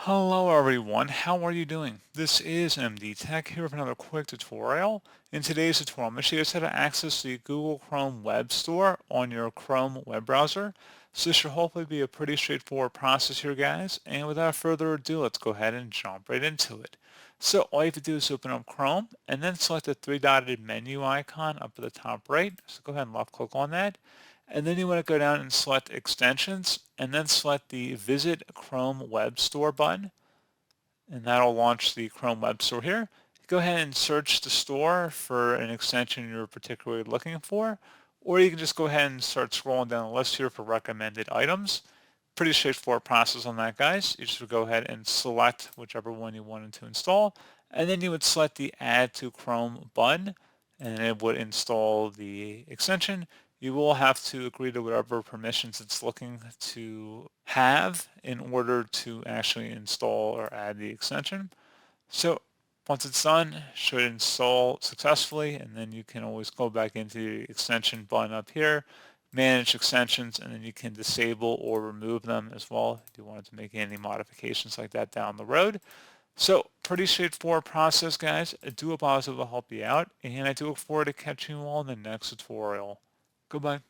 Hello everyone, how are you doing? This is MD Tech here with another quick tutorial. In today's tutorial, I'm going to show you how to access the Google Chrome Web Store on your Chrome web browser. So this should hopefully be a pretty straightforward process here, guys. And without further ado, let's go ahead and jump right into it. So all you have to do is open up Chrome and then select the three-dotted menu icon up at the top right. So go ahead and left click on that. And then you want to go down and select extensions and then select the Visit Chrome Web Store button. And that'll launch the Chrome Web Store here. Go ahead and search the store for an extension you're particularly looking for, or you can just go ahead and start scrolling down the list here for recommended items. Pretty straightforward process on that, guys. You just would go ahead and select whichever one you wanted to install, and then you would select the Add to Chrome button, and it would install the extension. You will have to agree to whatever permissions it's looking to have in order to actually install or add the extension. So once it's done, it should install successfully, and then you can always go back into the extension button up here, manage extensions, and then you can disable or remove them as well if you wanted to make any modifications like that down the road. So pretty straightforward process, guys. I do hope I was able to help you out, and I do look forward to catching you all in the next tutorial. Goodbye.